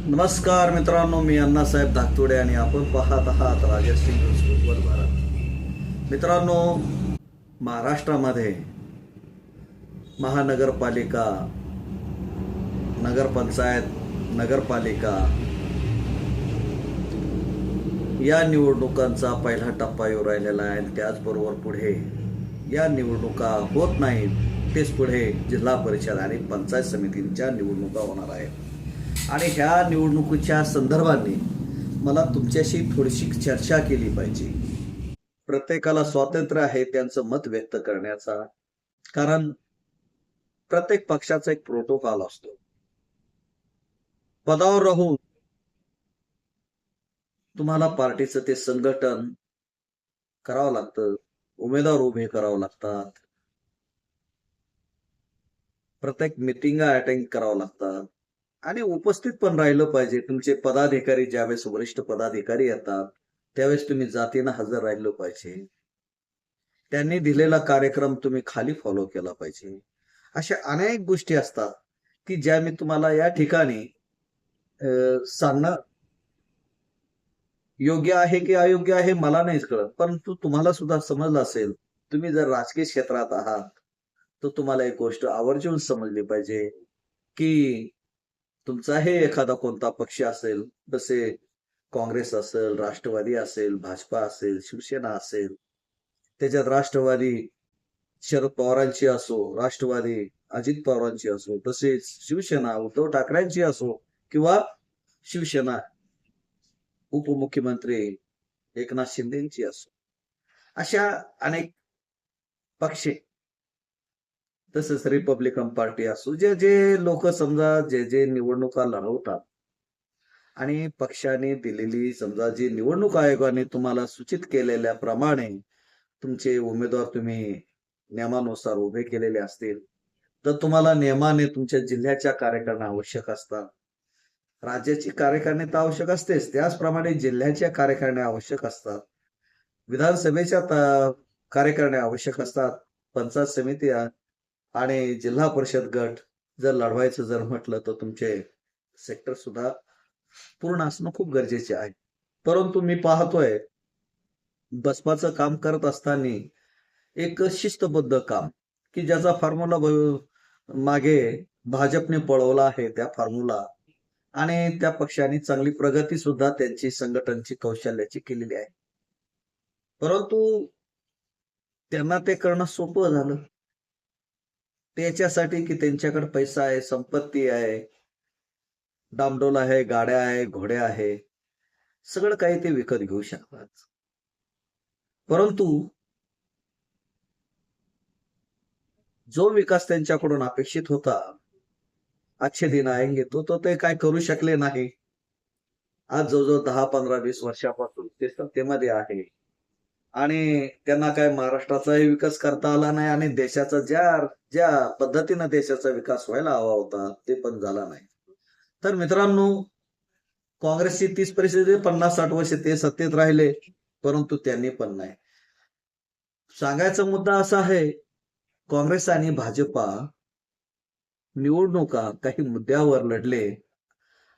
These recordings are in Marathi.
नमस्कार मित्रांनो, मी अण्णासाहेब धाकतोडे आणि आपण पाहत आहात राजश्री न्यूज ग्रुपवर भारत. मित्रांनो, महाराष्ट्रामध्ये महानगरपालिका, नगरपंचायत, नगरपालिका या निवडणुकांचा पहिला टप्पा येऊ राहिलेला आहे. त्याचबरोबर पुढे या निवडणुका होत नाहीत तेच पुढे जिल्हा परिषद आणि पंचायत समितींच्या निवडणुका होणार आहेत. आणि ह्या निवडणुकीच्या संदर्भाने मला तुमच्याशी थोडीशी चर्चा केली पाहिजे. प्रत्येकाला स्वातंत्र्य आहे त्यांचं मत व्यक्त करण्याचा, कारण प्रत्येक पक्षाचा एक प्रोटोकॉल असतो. पदावर राहून तुम्हाला पार्टीचं ते संघटन करावं लागतं, उमेदवार उभे करावं लागतात, प्रत्येक मिटिंग अटेंड करावं लागतात आणि उपस्थित पण राहिलं पाहिजे. तुमचे पदाधिकारी ज्यावेळेस वरिष्ठ पदाधिकारी येतात त्यावेळेस तुम्ही जातीनं हजर राहिलं पाहिजे. त्यांनी दिलेला कार्यक्रम तुम्ही खाली फॉलो केला पाहिजे. अशा अनेक गोष्टी असतात की ज्या मी तुम्हाला या ठिकाणी सांगणं योग्य आहे की अयोग्य आहे मला नाहीच कळत, परंतु तुम्हाला सुद्धा समजलं असेल. तुम्ही जर राजकीय क्षेत्रात आहात तर तुम्हाला एक गोष्ट आवर्जून समजली पाहिजे की तुमचा हे एखादा कोणता पक्ष असेल, जसे काँग्रेस असेल, राष्ट्रवादी असेल, भाजपा असेल, शिवसेना असेल, त्याच्यात राष्ट्रवादी शरद पवारांची असो, राष्ट्रवादी अजित पवारांची असो, तसेच शिवसेना उद्धव ठाकरेंची असो किंवा शिवसेना उपमुख्यमंत्री एकनाथ शिंदेची असो, अशा अनेक पक्ष, तसंच रिपब्लिकन पार्टी असो, जे जे लोक समजा जे जे निवडणुका लढवतात आणि पक्षाने दिलेली समजा जी निवडणूक आयोगाने तुम्हाला सूचित केलेल्या प्रमाणे तुमचे उमेदवार तुम्ही नियमानुसार उभे केलेले असतील तर तुम्हाला नियमाने तुमच्या जिल्ह्याच्या कार्यकारिणी आवश्यक असतात. राज्याची कार्यकारिणी तर आवश्यक असतेच, त्याचप्रमाणे जिल्ह्याच्या कार्यकारिणी आवश्यक असतात, विधानसभेच्या कार्यकारिणी आवश्यक असतात, पंचायत समिती आणि जिल्हा परिषद गट जर लढवायचं जर म्हटलं तर तुमचे सेक्टर सुद्धा पूर्ण असणं खूप गरजेचे आहे. परंतु मी पाहतोय बसपाचं काम करत असताना एक शिस्तबद्ध काम की ज्याचा फॉर्म्युला मागे भाजपने पळवला आहे, त्या फॉर्म्युला आणि त्या पक्षाने चांगली प्रगती सुद्धा त्यांची संघटनची कौशल्याची केलेली आहे. परंतु त्यांना ते करणं सोपं झालं त्याच्यासाठी की त्यांच्याकडे पैसा आहे, संपत्ती आहे, डामडोल आहे, गाड्या आहे, घोडे आहे, सगळं काही ते विकत घेऊ शकतात. परंतु जो विकास त्यांच्याकडून अपेक्षित होता, अच्छे दिन आएंगे, तो ते काय करू शकले नाही. आज जवळजवळ 10, 15, 20 वर्षापासून ते सत्तेमध्ये आहे आणि त्यांना काय महाराष्ट्राचाही विकास करता आला नाही आणि देशाचा ज्या ज्या पद्धतीनं देशाचा विकास व्हायला हवा होता ते पण झाला नाही. तर मित्रांनो, काँग्रेसची 30 परिस्थिती 50-60 वर्ष ते सत्तेत राहिले, परंतु त्यांनी पण नाही. सांगायचा मुद्दा असा आहे, काँग्रेस आणि भाजपा निवडणुका काही मुद्द्यावर लढले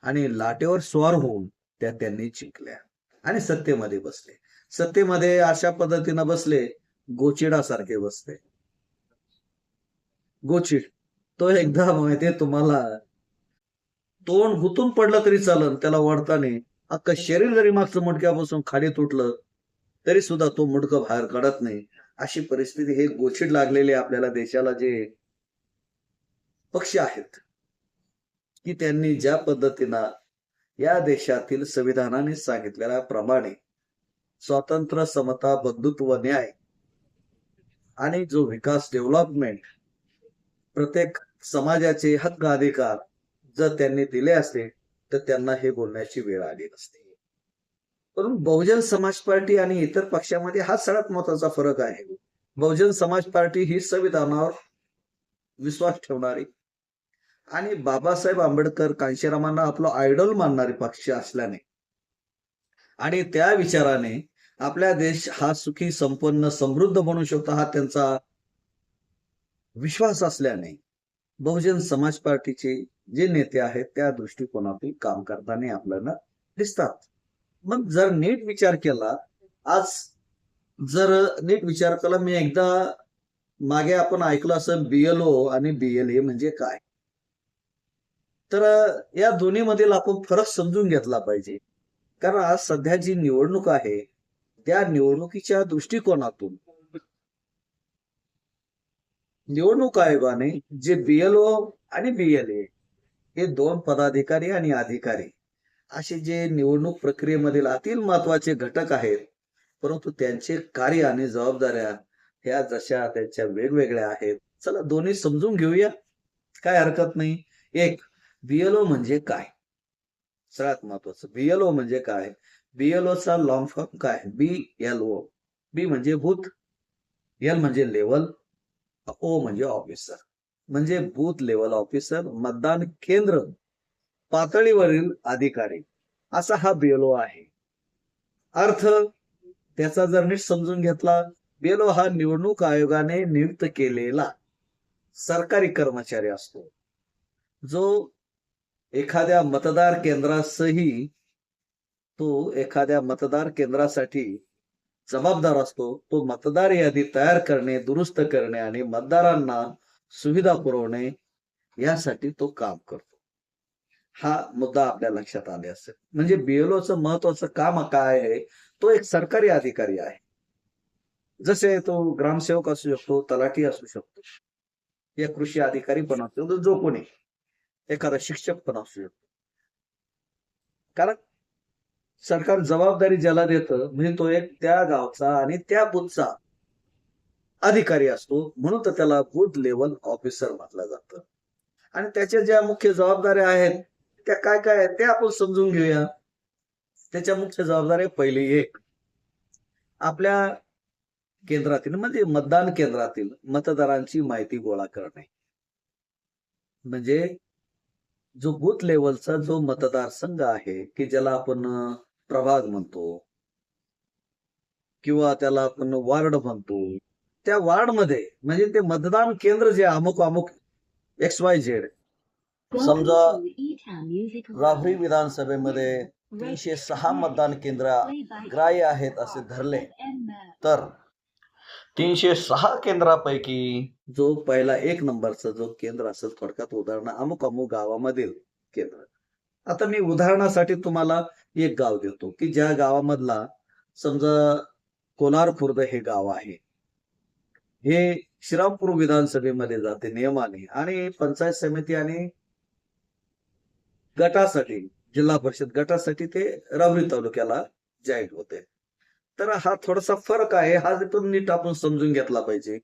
आणि लाटेवर स्वार होऊन त्यांनी जिंकल्या आणि सत्तेमध्ये बसले. सत्तेमध्ये अशा पद्धतीनं बसले, गोचिडासारखे बसले. गोचिड तो एकदा माहितीये तुम्हाला, तोंड गुतून पडलं तरी चालन, त्याला वळताना अख्खं शरीर जरी मागचं मुंडक्यापासून खाली तुटलं तरी सुद्धा तो मुंडकं बाहेर काढत नाही. अशी परिस्थिती हे गोचिड लागलेले आपल्याला देशाला जे पक्ष आहेत की त्यांनी ज्या पद्धतीनं या देशातील संविधानाने सांगितलेल्या प्रमाणे स्वातंत्र्य, समता, बंधुत्व, न्याय आणि जो विकास, डेव्हलपमेंट, प्रत्येक समाजाचे हक्क अधिकार जर त्यांनी दिले असते तर त्यांना हे बोलण्याची वेळ आली नसते. परंतु बहुजन समाज पार्टी आणि इतर पक्षामध्ये हा सगळ्यात महत्वाचा फरक आहे. बहुजन समाज पार्टी ही संविधानावर विश्वास ठेवणारी आणि बाबासाहेब आंबेडकर, कांशीरामांना आपला आयडॉल मानणारे पक्ष असल्याने आणि त्या विचाराने आपला देश हा सुखी, संपन्न, समृद्ध बनू शकतो हा त्यांचा विश्वास असल्याने बहुजन समाज पार्टीचे जे नेते आहेत त्या दृष्टिकोनातून काम करताना आपल्याला दिसतात. मग जर नीट विचार केला, आज जर नीट विचार केला, मी एकदा मागे आपण ऐकलं असं BLO आणि BLA म्हणजे काय? तर या दोन्हीमधील आपण फरक समजून घेतला पाहिजे. कारण आज सध्या जी निवडणूक आहे, त्या निवडणुकीच्या दृष्टिकोनातून निवडणूक आयोगाने जे BLO आणि BLA हे 2 पदाधिकारी आणि अधिकारी असे जे निवडणूक प्रक्रियेमधील अति महत्वाचे घटक आहेत, परंतु त्यांचे कार्य आणि जबाबदाऱ्या ह्या जशा त्यांच्या वेगवेगळ्या आहेत. चला दोन्ही समजून घेऊया, काय हरकत नाही. एक, BLO म्हणजे काय? सगळ्यात महत्वाचं BLO म्हणजे काय? BLO चा लॉंग फॉर्म काय? BLO. बी म्हणजे बूथ, L म्हणजे लेवल, O म्हणजे ऑफिसर. म्हणजे बूथ लेवल ऑफिसर, मतदान केंद्र पातळीवरील अधिकारी, असा हा BLO आहे. अर्थ त्याचा जर नीट समजून घेतला, BLO हा निवडणूक आयोगाने नियुक्त केलेला सरकारी कर्मचारी असतो, जो एखाद्या मतदार केंद्रासही तो एखाद्या मतदार केंद्रासाठी जबाबदार असतो. तो मतदार यादी तयार करणे, दुरुस्त करणे आणि मतदारांना सुविधा पुरवणे यासाठी तो काम करतो. हा मुद्दा आपल्या लक्षात आले असेल. म्हणजे BLOचं महत्वाचं काम काय आहे? तो एक सरकारी अधिकारी आहे. जसे तो ग्रामसेवक असू शकतो, तलाठी असू शकतो, या कृषी अधिकारी पण असू शकतो, जो कोणी एखादा शिक्षक पण असू शकतो. कारण सरकार जबाबदारी ज्याला देतं म्हणजे तो एक त्या गावचा आणि त्या बूथचा अधिकारी असतो, म्हणून तर त्याला बूथ लेवल ऑफिसर म्हटलं जातं. आणि त्याच्या ज्या मुख्य जबाबदाऱ्या आहेत त्या काय काय आहेत ते आपण समजून घेऊया. त्याच्या मुख्य जबाबदाऱ्या, पहिली एक, आपल्या केंद्रातील म्हणजे मतदान केंद्रातील मतदारांची माहिती गोळा करणे. म्हणजे जो बूथ लेवलचा जो मतदारसंघ आहे की ज्याला आपण प्रभाग म्हणतो किंवा त्याला आपण वार्ड म्हणतो, त्या वार्डमध्ये म्हणजे ते मतदान केंद्र जे अमुक अमुक XYZ, समजा राहुरी विधानसभेमध्ये 306 मतदान केंद्र ग्राह्य आहेत असे धरले, तर 306 केंद्रापैकी जो पहिला 1 नंबरचा जो केंद्र असेल, थोडक्यात उदाहरण अमुक अमुक गावामधील केंद्र. आता मी उदाहरणासाठी तुम्हाला एक गाव देतो की ज्या गावामधला समजा कोलार खुर्द हे गाव आहे, हे श्रीरामपूर विधानसभेमध्ये जाते नियमाने आणि पंचायत समिती आणि गटासाठी, जिल्हा परिषद गटासाठी ते राहुरी तालुक्याला जॉईंट होते. तर हा थोडासा फरक आहे, हा पण नीट आपण समजून घेतला पाहिजे.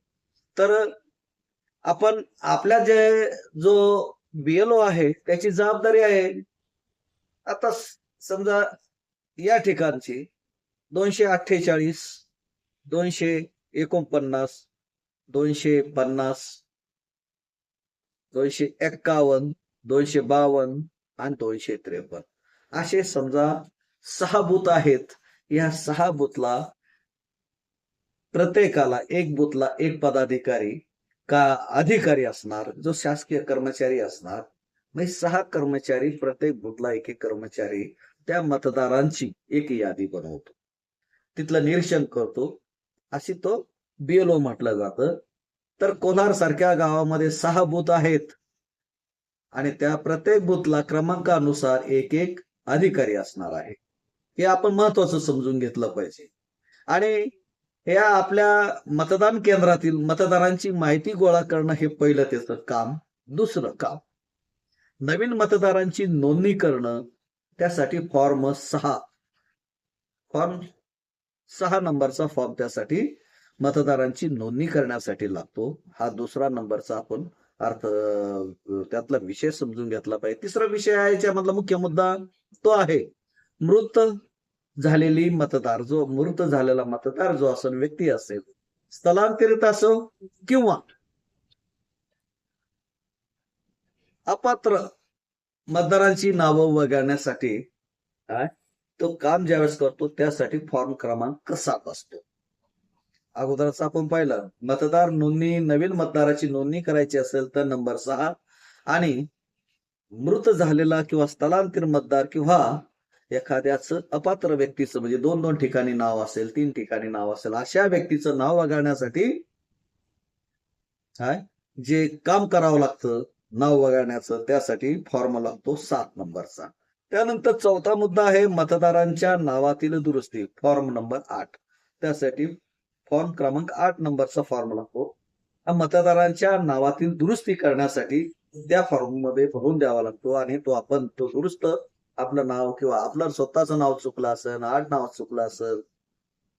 तर आपण आपल्या जो BLO आहे त्याची जबाबदारी आहे. आता समजा या ठिकाणची 248, 249, 250, 251, 252 आणि 253 असे समजा 6 बूथ आहेत. या 6 बूथला प्रत्येकाला एक बूथला एक पदाधिकारी का अधिकारी असणार, जो शासकीय कर्मचारी असणार. म्हणजे 6 कर्मचारी, प्रत्येक बूथला एक एक कर्मचारी त्या मतदारांची एक यादी बनवतो, तिथलं निरीक्षण करतो, अशी तो BLO म्हटलं जातं. तर कोलार सारख्या गावामध्ये 6 बूथ आहेत आणि त्या प्रत्येक बूथला क्रमांकानुसार एक एक अधिकारी असणार आहे. हे आपण महत्वाचं समजून घेतलं पाहिजे. आणि या आपल्या मतदान केंद्रातील मतदारांची माहिती गोळा करणं हे पहिलं त्याचं काम. दुसरं काम, नवीन मतदारांची नोंदणी करणं. त्यासाठी फॉर्म 6 नंबरचा फॉर्म त्यासाठी मतदारांची नोंदणी करण्यासाठी लागतो. हा दुसरा नंबरचा आपण अर्थ त्यातला विषय समजून घेतला पाहिजे. तिसरा विषय आहे याच्यामधला मुख्य मुद्दा तो आहे मृत झालेली मतदार. जो मृत झालेला मतदार जो असेल, व्यक्ती असेल, स्थलांतरित असो किंवा अपात्र मतदारांची नावं वगळण्यासाठी तो काम ज्यावेळेस करतो त्यासाठी फॉर्म क्रमांक 7 असतो. अगोदरच आपण पाहिलं, मतदार नोंदणी, नवीन मतदाराची नोंदणी करायची असेल तर नंबर 6 आणि मृत झालेला किंवा स्थलांतर मतदार किंवा एखाद्याचं अपात्र व्यक्तीचं म्हणजे 2-2 ठिकाणी नाव असेल, 3 ठिकाणी नाव असेल, अशा व्यक्तीचं नाव वगळण्यासाठी काय जे काम करावं लागतं नाव वगळण्याचं, त्यासाठी फॉर्म लागतो 7 नंबरचा. त्यानंतर चौथा मुद्दा आहे मतदारांच्या नावातील दुरुस्ती, फॉर्म नंबर 8. त्यासाठी फॉर्म क्रमांक 8 नंबरचा फॉर्म लागतो. हा मतदारांच्या नावातील दुरुस्ती करण्यासाठी त्या फॉर्ममध्ये भरून द्यावा लागतो आणि तो दुरुस्त आपलं नाव किंवा आपलं स्वतःचं नाव चुकलं असेल, आडनाव चुकलं असेल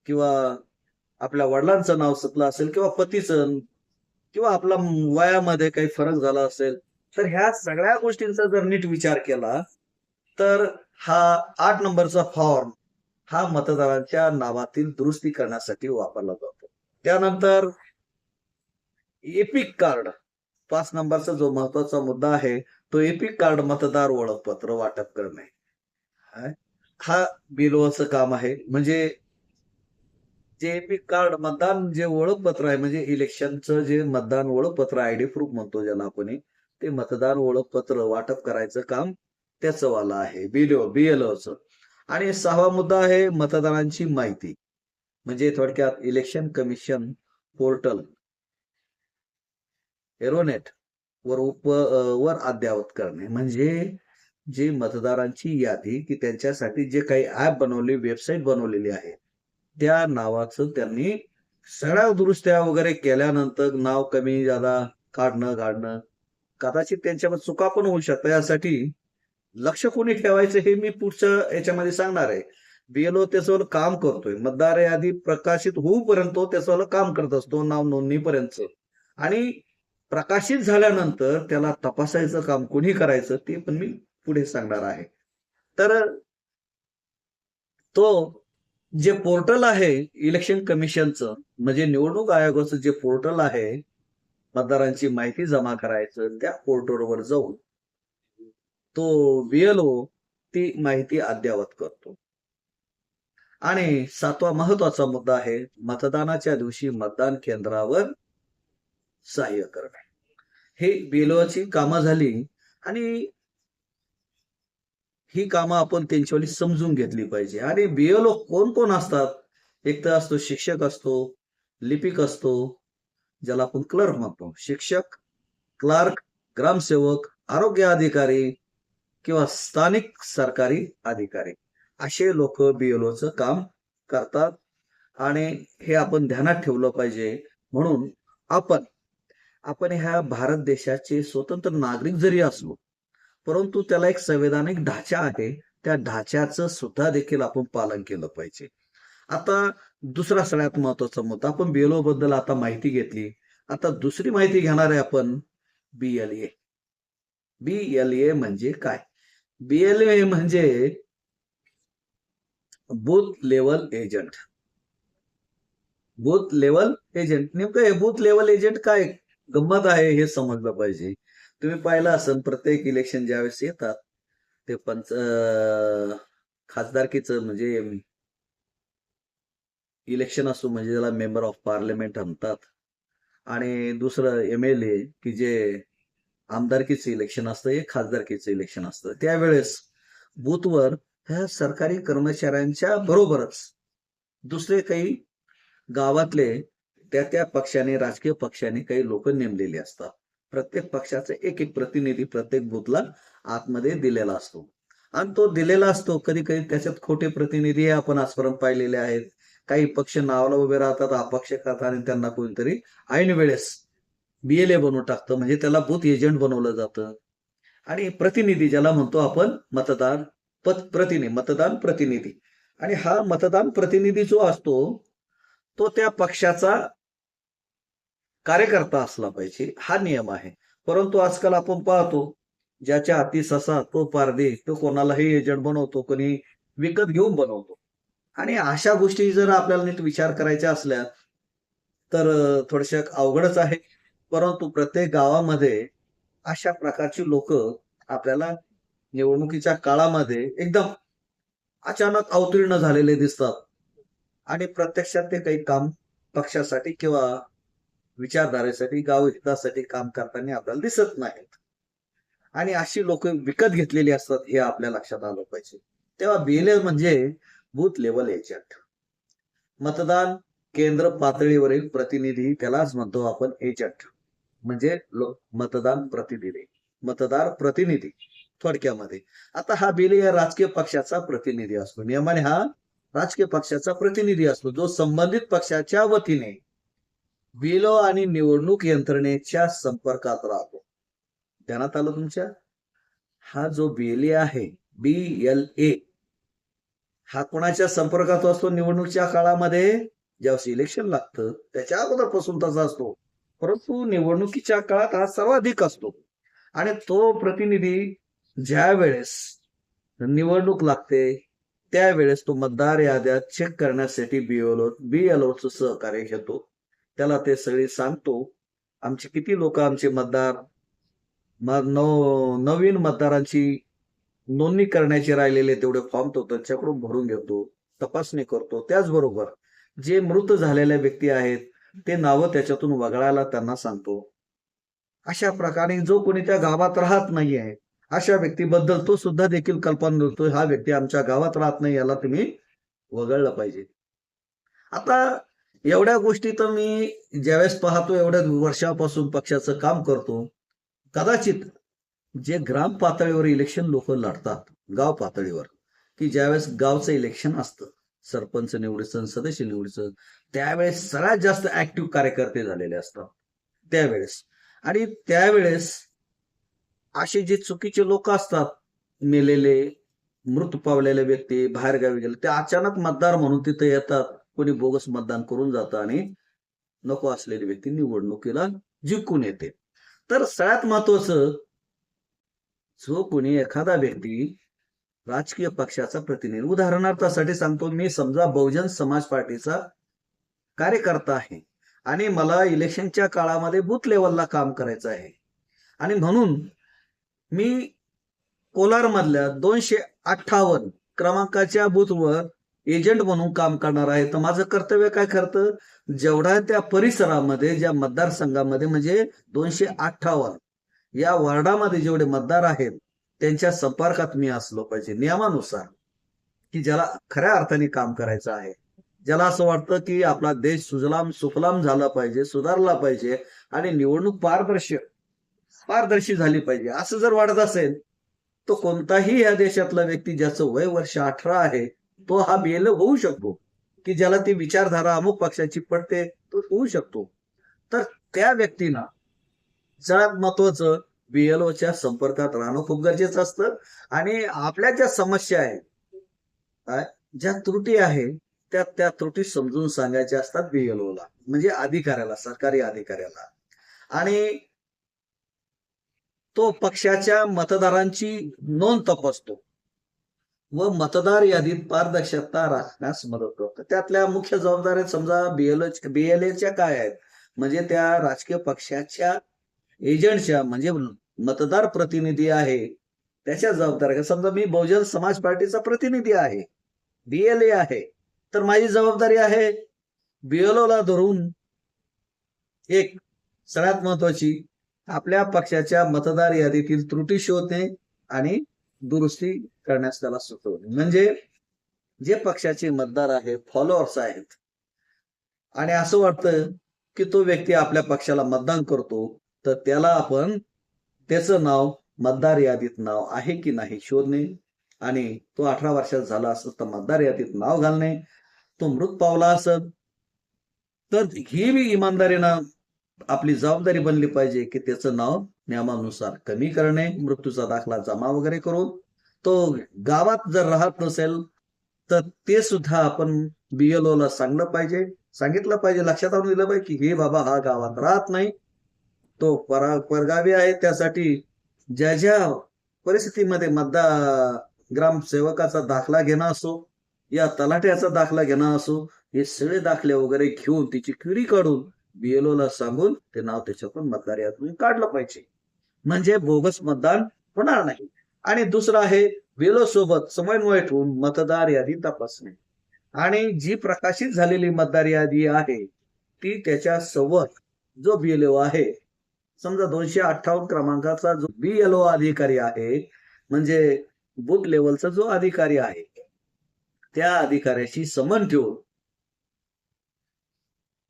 किंवा आपल्या वडिलांचं नाव चुकलं असेल किंवा पतीचं किंवा आपला वयामध्ये काही फरक झाला असेल, तर ह्या सगळ्या गोष्टींचा जर नीट विचार केला, तर हा 8 नंबरचा फॉर्म हा मतदारांच्या नावातील दुरुस्ती करण्यासाठी वापरला जातो. त्यानंतर एपिक कार्ड 5 नंबरचा जो महत्वाचा मुद्दा आहे, तो एपिक कार्ड मतदार ओळखपत्र वाटप करणे. हा BLOचं काम आहे. म्हणजे जे एपिक कार्ड मतदान जे ओळखपत्र आहे म्हणजे इलेक्शनचं जे मतदान ओळखपत्र आयडी प्रूफ म्हणतो ज्याला आपण, ते मतदार ओळखपत्र वाटप करायचं काम त्याचं वाला आहे BLOचं. आणि 6वा मुद्दा आहे मतदारांची माहिती. म्हणजे थोडक्यात इलेक्शन कमिशन पोर्टल एरोनेट वर अद्ययावत करणे. म्हणजे जे मतदारांची यादी की त्यांच्यासाठी जे काही ऍप बनवले, वेबसाईट बनवलेली आहे, त्या नावाचं त्यांनी सगळ्या दुरुस्त्या वगैरे केल्यानंतर नाव कमी जादा काढणं घालणं कदाचित त्यांच्यामध्ये चुका पण होऊ शकतात. यासाठी लक्ष कोणी ठेवायचं हे मी पुढच्या याच्यामध्ये सांगणार आहे. BLO त्याच्यावर काम करतोय. मतदार यादी प्रकाशित होऊपर्यंत तो त्याच्यावर काम करत असतो नाव नोंदणीपर्यंत. आणि प्रकाशित झाल्यानंतर त्याला तपासायचं काम कोणी करायचं ते पण मी पुढे सांगणार आहे. तर तो जे पोर्टल आहे इलेक्शन कमिशनचं म्हणजे निवडणूक आयोगाचं जे पोर्टल आहे मतदारांची माहिती जमा करायचं, त्या पोर्टलवर जाऊन तो BLO ती माहिती अद्ययावत करतो. आणि 7वा महत्वाचा मुद्दा आहे मतदानाच्या दिवशी मतदान केंद्रावर सहाय्य करणे. हे BLOची कामं झाली आणि ही कामं आपण त्यांच्यावाली समजून घेतली पाहिजे. आणि BLO कोण कोण असतात? एक तर असतो शिक्षक असतो, लिपिक असतो, ज्याला आपण क्लर्क म्हणतो. शिक्षक, क्लार्क, ग्रामसेवक, आरोग्य अधिकारी किंवा स्थानिक सरकारी अधिकारी असे लोक BLOचं काम करतात. आणि हे आपण ध्यानात ठेवलं पाहिजे. म्हणून आपण ह्या भारत देशाचे स्वतंत्र नागरिक जरी असलो, परंतु त्याला एक संवैधानिक ढाचा आहे. त्या ढाच्याचं सुद्धा देखील आपण पालन केलं पाहिजे. आता दुसरा सगळ्यात महत्वाचा मुद्दा, आपण BLO बद्दल आता माहिती घेतली. आता दुसरी माहिती घेणार आहे आपण BLA. BLA म्हणजे काय? BLA म्हणजे booth level agent. Booth level agent नेमकं हे बूथ लेवल एजंट काय गंमत आहे हे समजलं पाहिजे. तुम्ही पाहिलं असेल प्रत्येक इलेक्शन ज्यावेळेस येतात ते खासदारकीचं म्हणजे इलेक्शन असतो म्हणजे त्याला मेंबर ऑफ पार्लमेंट म्हणतात. आणि दुसरं MLA की जे आमदारकीचं इलेक्शन असतं, एक खासदारकीचं इलेक्शन असतं. त्यावेळेस बूथवर ह्या सरकारी कर्मचाऱ्यांच्या बरोबरच दुसरे काही गावातले त्या पक्षाने राजकीय पक्षाने काही लोक नेमलेले असतात. प्रत्येक पक्षाचा एक एक प्रतिनिधी प्रत्येक बूथला आतमध्ये दिलेला असतो. आणि तो दिलेला असतो कधी कधी त्याच्यात खोटे प्रतिनिधी आपण आजपर्यंत पाहिलेले आहेत. काही पक्ष नावाला उभे राहतात, अपक्ष करतात आणि त्यांना कोणीतरी ऐन वेळेस BLA बनवून टाकतं, म्हणजे त्याला बूथ एजंट बनवलं जातं. आणि प्रतिनिधी ज्याला म्हणतो आपण मतदान प्रतिनिधी. आणि हा मतदान प्रतिनिधी जो असतो तो त्या पक्षाचा कार्यकर्ता असला पाहिजे, हा नियम आहे. परंतु आजकाल आपण पाहतो ज्याच्या हाती ससा तो पारधी, तो कोणालाही एजंट बनवतो, कोणी विकत घेऊन बनवतो. आणि अशा गोष्टी जर आपल्याला नीट विचार करायच्या असल्या तर थोड्याशा अवघडच आहे. परंतु प्रत्येक गावामध्ये अशा प्रकारची लोक आपल्याला निवडणुकीच्या काळामध्ये एकदम अचानक अवतीर्ण झालेले दिसतात. आणि प्रत्यक्षात ते काही काम पक्षासाठी किंवा विचारधारेसाठी गाव हितासाठी काम करताना आपल्याला दिसत नाहीत. आणि अशी लोक विकत घेतलेली असतात, हे आपल्या लक्षात आलं पाहिजे. तेव्हा BLA म्हणजे बूथ लेवल एजंट, मतदान केंद्र पातळीवरील प्रतिनिधी, त्यालाच म्हणतो आपण एजंट. म्हणजे मतदान प्रतिनिधी, मतदार प्रतिनिधी थोडक्यामध्ये. आता हा BLA राजकीय पक्षाचा प्रतिनिधी असतो, नियमाने हा राजकीय पक्षाचा प्रतिनिधी असतो, जो संबंधित पक्षाच्या वतीने BLO आणि निवडणूक यंत्रणेच्या संपर्कात राहतो. ध्यानात आलं तुमच्या? हा जो BLA आहे, BLA, हा कोणाच्या संपर्कात असतो निवडणुकीच्या काळामध्ये? ज्यावेळेस इलेक्शन लागतं त्याच्या अगोदरपासून तसा असतो, परंतु निवडणुकीच्या काळात हा सर्वाधिक असतो. आणि तो प्रतिनिधी ज्या वेळेस निवडणूक लागते त्यावेळेस तो मतदार याद्या चेक करण्यासाठी BLOचं सहकार्य घेतो. त्याला ते सगळे सांगतो, आमचे किती लोक, आमचे मतदार, नवीन मतदारांची नोंदणी करण्याचे राहिलेले तेवढे फॉर्म तो त्यांच्याकडून भरून घेतो, तपासणी करतो. त्याचबरोबर जे मृत झालेल्या व्यक्ती आहेत ते नावं त्याच्यातून वगळायला त्यांना सांगतो. अशा प्रकारे जो कोणी त्या गावात राहत नाहीये अशा व्यक्तीबद्दल तो सुद्धा देखील कल्पना देतो, हा व्यक्ती आमच्या गावात राहत नाही, याला तुम्ही वगळलं पाहिजे. आता एवढ्या गोष्टी तर मी ज्यावेळेस पाहतो, एवढ्या वर्षापासून पक्षाचं काम करतो, कदाचित जे ग्राम पातळीवर इलेक्शन लोक लढतात, गाव पातळीवर, की ज्यावेळेस गावचं इलेक्शन असतं, सरपंच निवडीचं, सदस्य निवडीचं, त्यावेळेस सगळ्यात जास्त ऍक्टिव्ह कार्यकर्ते झालेले असतात त्यावेळेस. आणि त्यावेळेस असे जे चुकीचे लोक असतात, मेलेले, मृत पावलेले व्यक्ती, बाहेर गावी गेले, ते अचानक मतदार म्हणून तिथे येतात, कोणी बोगस मतदान करून जातं आणि नको असलेली व्यक्ती निवडणुकीला जिंकून येते. तर सगळ्यात महत्वाचं, जो कोणी एखादा व्यक्ती राजकीय पक्षाचा प्रतिनिधी, उदाहरणार्थासाठी सांगतो, मी समजा बहुजन समाज पार्टीचा कार्यकर्ता आहे आणि मला इलेक्शनच्या काळामध्ये बूथ लेवलला काम करायचं आहे, आणि म्हणून मी कोलार मधल्या 258 क्रमांकाच्या बूथवर एजंट म्हणून काम करणार आहे. तर माझं कर्तव्य काय करतं, जेवढा त्या परिसरामध्ये, ज्या मतदारसंघामध्ये, म्हणजे 258 या वॉर्डामध्ये जेवढे मतदार आहेत त्यांच्या संपर्कात मी असलो पाहिजे नियमानुसार, की ज्याला खऱ्या अर्थाने काम करायचं आहे, ज्याला असं वाटतं की आपला देश सुजलाम सुफलाम झाला पाहिजे, सुधारला पाहिजे आणि निवडणूक पारदर्शी झाली पाहिजे, असं जर वाटत असेल, तो कोणताही या देशातला व्यक्ती ज्याचं वय वर्ष 18 आहे तो हा BLO होऊ शकतो, की ज्याला ती विचारधारा अमुक पक्षाची पडते तो होऊ शकतो. तर त्या व्यक्तीला सगळ्यात महत्वाचं BLOच्या संपर्कात राहणं खूप गरजेचं असतं. आणि आपल्या ज्या समस्या आहेत, ज्या त्रुटी आहेत, त्या त्रुटी समजून सांगायच्या असतात BLOला, म्हणजे अधिकाऱ्याला, सरकारी अधिकाऱ्याला. आणि तो पक्षाच्या मतदारांची नोंद तपासतो व मतदार यादीत पारदर्शकता राखण्यास मदत करतो. त्यातल्या मुख्य जबाबदाऱ्या समजा BLAच्या काय आहेत, म्हणजे त्या राजकीय पक्षाच्या एजंटच्या, म्हणजे मतदार प्रतिनिधी आहे त्याच्या जबाबदाऱ्या. समजा मी बहुजन समाज पार्टीचा प्रतिनिधी आहे, BLA आहे, तर माझी जबाबदारी आहे BLOला धरून एक सगळ्यात महत्वाची, आपल्या पक्षाच्या मतदार यादीतील त्रुटी शोधणे आणि दुरुस्ती करण्यास त्याला सुचवणे. म्हणजे जे पक्षाचे मतदार आहेत, फॉलोअर्स आहेत, आणि असं वाटतं की तो व्यक्ती आपल्या पक्षाला मतदान करतो, तर त्याला आपण त्याचं नाव मतदार यादीत नाव आहे की नाही शोधणे, आणि तो 18 वर्षाचा झाला असेल तर मतदार यादीत नाव घालणे, तो मृत पावला असेल तर ही बी इमानदारीनं आपली जबाबदारी बनली पाहिजे की त्याचं नाव नियमानुसार कमी करणे, मृत्यूचा दाखला जमा वगैरे करून. तो गावात जर राहत नसेल तर ते सुद्धा आपण BLOला सांगितलं पाहिजे, लक्षात आणून दिलं पाहिजे की हे बाबा हा गावात राहत नाही, तो परगावी आहे. त्यासाठी ज्या ज्या परिस्थितीमध्ये ग्रामसेवकाचा दाखला घेणं असो या तलाट्याचा दाखला घेणं असो, हे सगळे दाखले वगैरे घेऊन तिची क्युरी काढून BLOला सांगून ते नाव त्याच्यातून मतदार यादीतून काढलं पाहिजे, म्हणजे बोगस मतदान होणार नाही. आणि दुसरं आहे BLO सोबत समन्वय ठेवून मतदार यादी तपासणे, आणि जी प्रकाशित झालेली मतदार यादी आहे ती त्याच्या सोबत जो BLO आहे समजा 258 क्रमांकाचा जो BLO अधिकारी आहे, म्हणजे बूथ लेवलचा जो अधिकारी आहे, त्या अधिकाऱ्याची समन ठेवून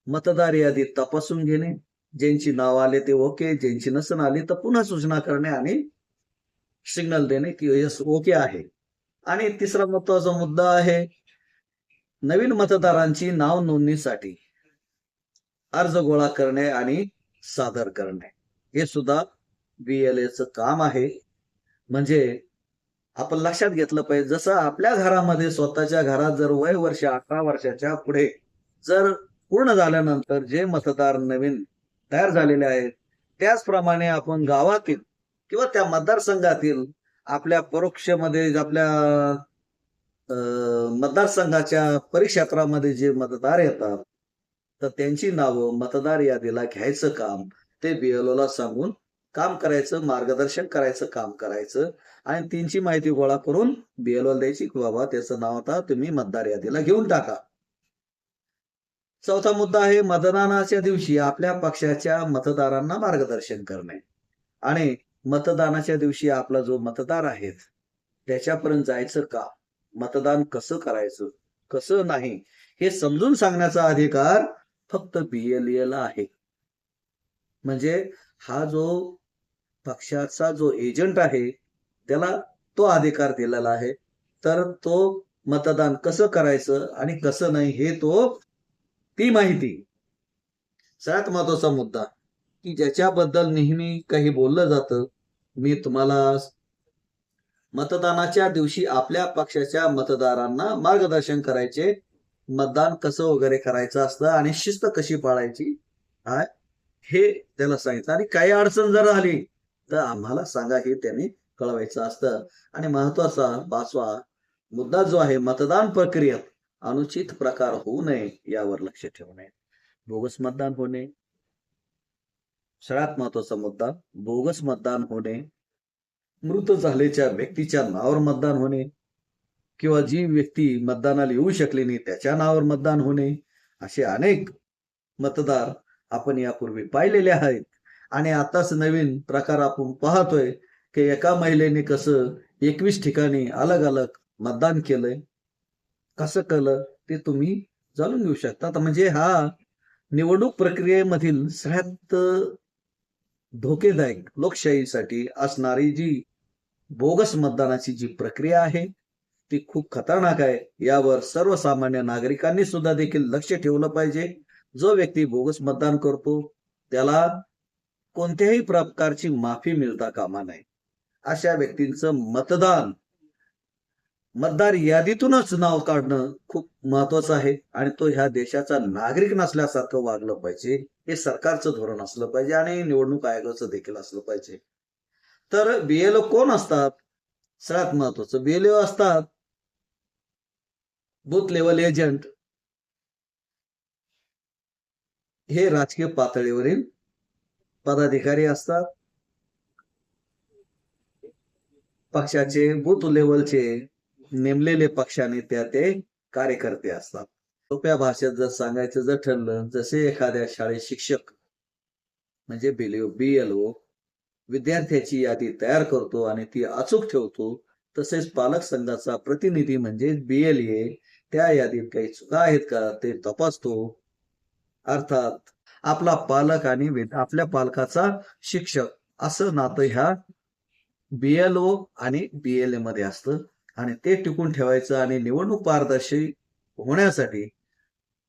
मतदार यादी तपासून घेणे, ज्यांची नाव आले ते ओके, ज्यांची नसन आली तर पुन्हा सूचना करणे आणि सिग्नल देणे की यस ओके आहे. आणि तिसरा महत्वाचा मुद्दा आहे नवीन मतदारांची नाव नोंदणीसाठी अर्ज गोळा करणे आणि सादर करणे. हे सुद्धा BLAचं काम आहे. म्हणजे आपण लक्षात घेतलं पाहिजे, जसं आपल्या घरामध्ये स्वतःच्या घरात जर वय वर्ष 18 वर्षाच्या पुढे जर पूर्ण झाल्यानंतर जे मतदार नवीन तयार झालेले आहेत, त्याचप्रमाणे आपण गावातील किंवा त्या मतदारसंघातील आपल्या परोक्षमध्ये आपल्या मतदारसंघाच्या परिक्षेत्रामध्ये जे मतदार येतात, तर त्यांची नावं मतदार यादीला घ्यायचं काम ते BLOला सांगून काम करायचं, मार्गदर्शन करायचं काम करायचं आणि त्यांची माहिती गोळा करून BLOला द्यायची की बाबा त्याचं नाव आता तुम्ही मतदार यादीला घेऊन टाका. चौथा मुद्दा आहे मतदानाच्या दिवशी आपल्या पक्षाच्या मतदारांना मार्गदर्शन करणे आणि मतदानाच्या दिवशी आपला जो मतदार आहेत त्याच्यापर्यंत जायचं का, मतदान कसं करायचं, कसं नाही हे समजून सांगण्याचा अधिकार फक्त BLAला आहे. म्हणजे हा जो पक्षाचा जो एजंट आहे त्याला तो अधिकार दिलेला आहे. तर तो मतदान कसं करायचं आणि कसं नाही हे ती माहिती. सगळ्यात महत्वाचा मुद्दा की ज्याच्याबद्दल नेहमी काही बोललं जातं, मी तुम्हाला मतदानाच्या दिवशी आपल्या पक्षाच्या मतदारांना मार्गदर्शन करायचे, मतदान कसं वगैरे करायचं असतं आणि शिस्त कशी पाळायची हे त्याला सांगितलं. आणि काही अडचण जर आली तर आम्हाला सांगा हे त्यांनी कळवायचं असतं. आणि महत्वाचा 5वा मुद्दा जो आहे मतदान प्रक्रियेत अनुचित प्रकार होऊ नये यावर लक्ष ठेवणे. बोगस मतदान होणे, सगळ्यात महत्वाचा मुद्दा बोगस मतदान होणे, मृत झालेल्या व्यक्तीच्या नावावर मतदान होणे किंवा जी व्यक्ती मतदानाला येऊ शकली नाही त्याच्या नावावर मतदान होणे, असे अनेक मतदार आपण यापूर्वी पाहिलेले आहेत. आणि आताच नवीन प्रकार आपण पाहतोय की एका महिलेने कसं 21 ठिकाणी अलग अलग मतदान केलंय. कसं केलं ते तुम्ही जाणून घेऊ शकता. म्हणजे हा निवडणूक प्रक्रियेमधील सगळ्यात धोकेदायक लोकशाहीसाठी असणारी जी बोगस मतदानाची जी प्रक्रिया आहे ती खूप खतरनाक आहे. यावर सर्वसामान्य नागरिकांनी सुद्धा देखील लक्ष ठेवलं पाहिजे. जो व्यक्ती बोगस मतदान करतो त्याला कोणत्याही प्रकारची माफी मिळता कामा नये. अशा व्यक्तींचं मतदार यादीतूनच नाव काढणं खूप महत्वाचं आहे आणि तो ह्या देशाचा नागरिक नसल्यासारखं वागलं पाहिजे. हे सरकारचं धोरण असलं पाहिजे आणि निवडणूक आयोगाचं देखील असलं पाहिजे. तर BLO कोण असतात? सगळ्यात महत्वाचं BLO असतात बूथ लेवल एजंट. हे राजकीय पातळीवरील पदाधिकारी असतात. पक्षाचे बूथ लेवलचे नेमलेले पक्षाने ते कार्यकर्ते असतात. सोप्या भाषेत जर सांगायचं जर ठरलं, जसे एखाद्या शाळेत शिक्षक म्हणजे BLO विद्यार्थ्याची यादी तयार करतो आणि ती अचूक ठेवतो, तसेच पालक संघाचा प्रतिनिधी म्हणजे BLA त्या यादीत काही चुका आहेत का ते तपासतो. अर्थात आपला पालक आणि आपल्या पालकाचा शिक्षक असं नातं ह्या BLO आणि BLA मध्ये असतं आणि ते टिकून ठेवायचं आणि निवडणूक पारदर्शी होण्यासाठी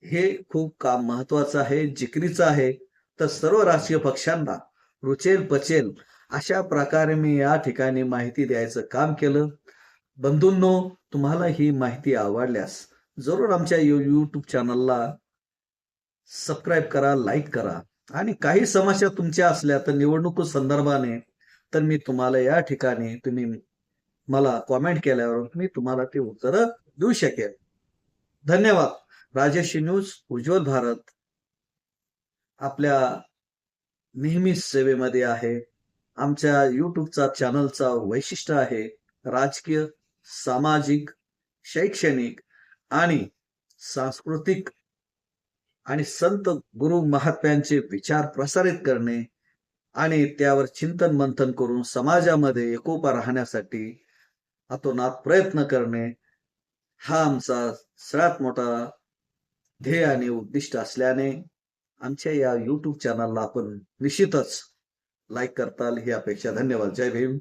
हे खूप काम महत्वाचं आहे, जिकिरीचं आहे. तर सर्व राजकीय पक्षांना रुचेल पचेल अशा प्रकारे मी या ठिकाणी माहिती द्यायचं काम केलं. बंधूंनो, तुम्हाला ही माहिती आवडल्यास जरूर आमच्या YouTube चॅनलला सबस्क्राईब करा, लाईक करा. आणि काही समस्या तुमच्या असल्या तर निवडणूक संदर्भाने तर मी तुम्हाला या ठिकाणी तुम्ही मला कॉमेंट केल्यावर मी तुम्हाला ते उत्तर देऊ शकेल. धन्यवाद. राजश्री न्यूज उज्ज्वल भारत आपल्या नेहमी सेवेमध्ये आहे. आमच्या युट्यूबचा चॅनलचा वैशिष्ट्य आहे राजकीय, सामाजिक, शैक्षणिक आणि सांस्कृतिक आणि संत गुरु महात्म्यांचे विचार प्रसारित करणे. आणि त्यावर चिंतन मंथन करून समाजामध्ये एकोपा राहण्यासाठी अतोनात प्रयत्न करणे हा आमचा सर्वात मोठा ध्येय आणि उद्दिष्ट असल्याने आमच्या या YouTube चॅनलला आपण निश्चितच लाईक करताल ही अपेक्षा. धन्यवाद. जय भीम.